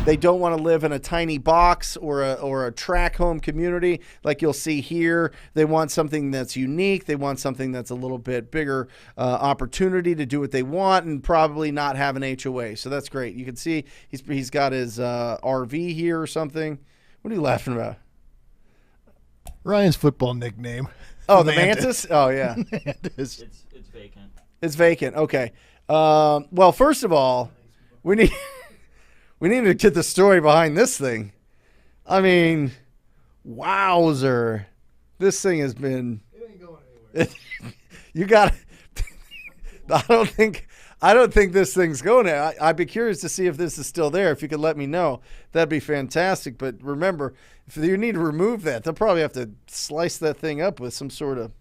They don't want to live in a tiny box or a track home community like you'll see here. They want something that's unique. They want something that's a little bit bigger opportunity to do what they want and probably not have an HOA. So that's great. You can see he's got his RV here or something. What are you laughing about? Ryan's football nickname. Oh, the Mantis? Oh, yeah. Mantis. It's vacant. It's vacant. Okay. Well, first of all, we need to get the story behind this thing. I mean, wowzer. This thing has been. It ain't going anywhere. You got. I don't think this thing's going there. I'd be curious to see if this is still there. If you could let me know, that'd be fantastic. But remember, if you need to remove that, they'll probably have to slice that thing up with some sort of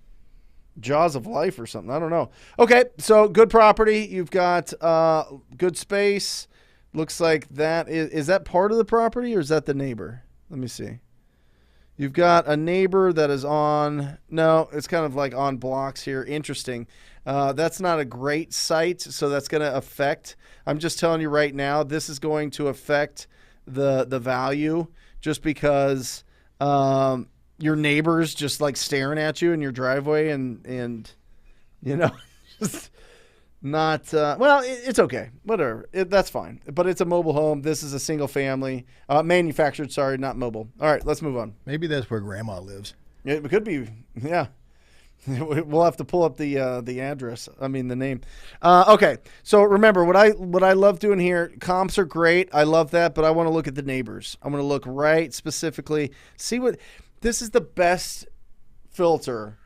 jaws of life or something. I don't know. Okay, so good property. You've got good space. Looks like that is that part of the property or is that the neighbor? Let me see. You've got a neighbor that is on, no, it's kind of like on blocks here. Interesting. That's not a great site, so that's going to affect, I'm just telling you right now, this is going to affect the value just because your neighbor's just like staring at you in your driveway and you know, just not, well, it's okay. Whatever. That's fine. But it's a mobile home. This is a single family, manufactured, sorry, not mobile. All right, let's move on. Maybe that's where Grandma lives. It could be, yeah. We'll have to pull up the address. I mean the name. Okay, so remember what I love doing here. Comps are great. I love that, but I want to look at the neighbors. I'm going to look right specifically. See what this is the best filter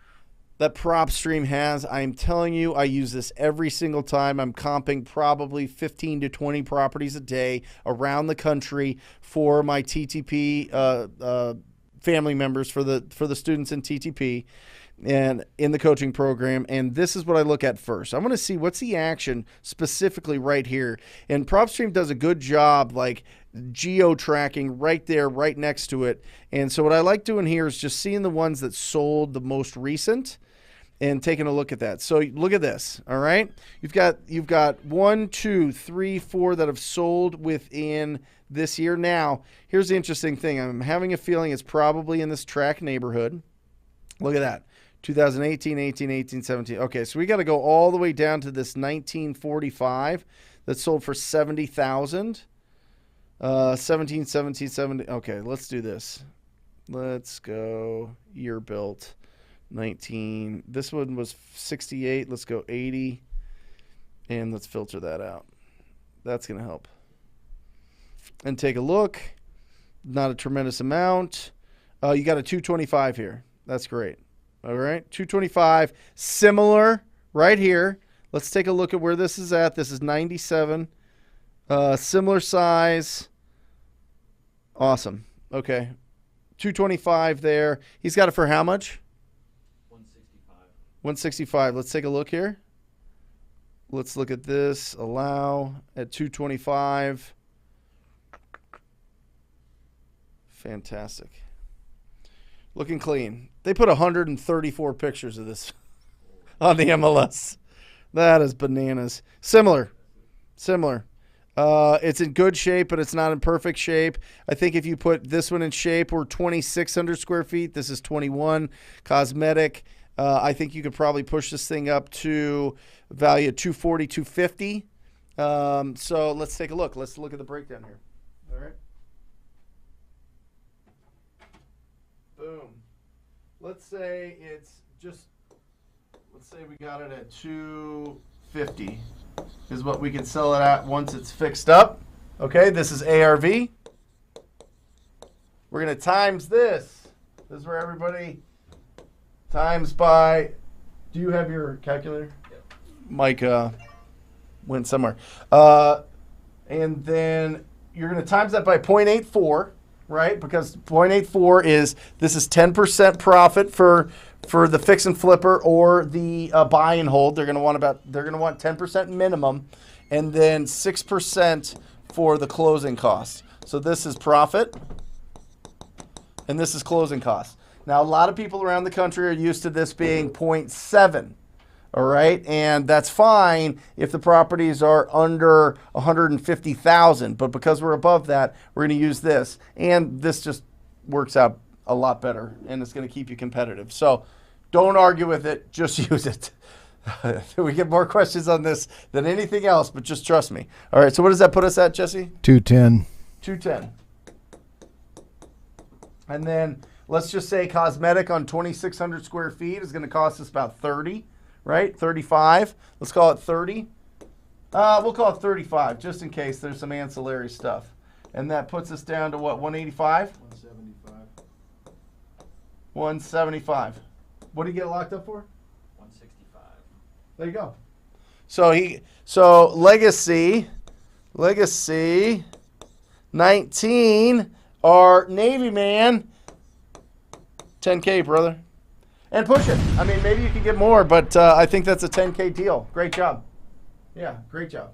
that PropStream has. I'm telling you, I use this every single time. I'm comping probably 15 to 20 properties a day around the country for my TTP family members for the students in TTP. And in the coaching program, and this is what I look at first. I want to see what's the action specifically right here. And PropStream does a good job like geo-tracking right there, right next to it. And so what I like doing here is just seeing the ones that sold the most recent and taking a look at that. So look at this, all right? You've got 1, 2, 3, 4 that have sold within this year. Now, here's the interesting thing. I'm having a feeling it's probably in this track neighborhood. Look at that. 2018, 18, 18, 17. Okay, so we got to go all the way down to this 1945 that sold for $70,000. 17, 17, 70. Okay, let's do this. Let's go year built. 19. This one was 68. Let's go 80. And let's filter that out. That's going to help. And take a look. Not a tremendous amount. You got a 225 here. That's great. All right, 225, similar right here. Let's take a look at where this is at. This is 97, similar size. Awesome. Okay, 225 there. He's got it for how much? 165. 165. Let's take a look here. Let's look at this. Allow at 225. Fantastic. Looking clean. They put 134 pictures of this on the MLS. That is bananas. Similar. It's in good shape, but it's not in perfect shape. I think if you put this one in shape, we're 2,600 square feet. This is 21. Cosmetic. I think you could probably push this thing up to value of 240, 250. So let's take a look. Let's look at the breakdown here. All right. Boom. Let's say we got it at 250 is what we can sell it at once it's fixed up. Okay, this is ARV. We're going to times this. This is where everybody times by, do you have your calculator? Yep. Mike went somewhere. And then you're going to times that by 0.84. Right, because 0.84 is 10% profit for the fix and flipper or the buy and hold. They're going to want 10% minimum, and then 6% for the closing costs. So this is profit, and this is closing costs. Now a lot of people around the country are used to this being 0.7. All right, and that's fine if the properties are under 150,000. But because we're above that, we're going to use this, and this just works out a lot better, and it's going to keep you competitive. So don't argue with it; just use it. We get more questions on this than anything else, but just trust me. All right, so what does that put us at, Jesse? 210. 210. And then let's just say cosmetic on 2,600 square feet is going to cost us about 30. Right? 35. Let's call it 30. We'll call it 35 just in case there's some ancillary stuff. And that puts us down to what, 185? 175. 175. What do you get locked up for? 165. There you go. So legacy 19, our Navy man, 10K, brother. And push it. I mean, maybe you could get more, but I think that's a 10K deal. Great job. Yeah, great job.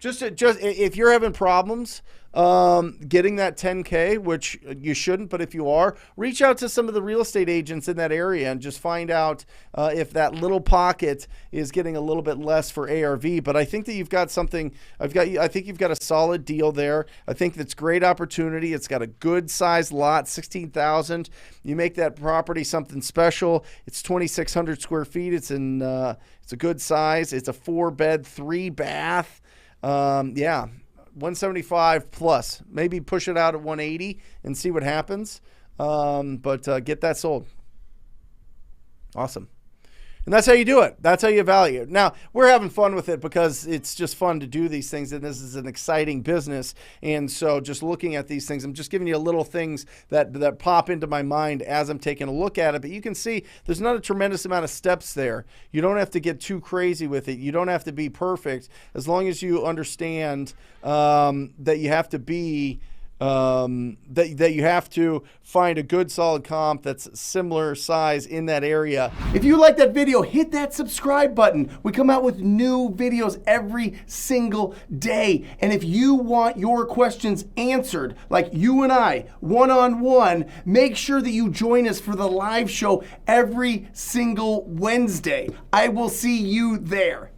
Just if you're having problems getting that 10K, which you shouldn't, but if you are, reach out to some of the real estate agents in that area and just find out if that little pocket is getting a little bit less for ARV. But I think that you've got something. I think you've got a solid deal there. I think that's great opportunity. It's got a good sized lot, 16,000. You make that property something special. It's 2,600 square feet. It's a good size. It's a 4-bed, 3-bath. Yeah, 175 plus. Maybe push it out at 180 and see what happens. But get that sold. Awesome. And that's how you do it. That's how you evaluate. Now, we're having fun with it because it's just fun to do these things, and this is an exciting business. And so just looking at these things, I'm just giving you little things that pop into my mind as I'm taking a look at it. But you can see there's not a tremendous amount of steps there. You don't have to get too crazy with it. You don't have to be perfect as long as you understand that you have to be that you have to find a good solid comp that's similar size in that area. If you like that video, hit that subscribe button. We come out with new videos every single day. And if you want your questions answered, like you and I, one-on-one, make sure that you join us for the live show every single Wednesday. I will see you there.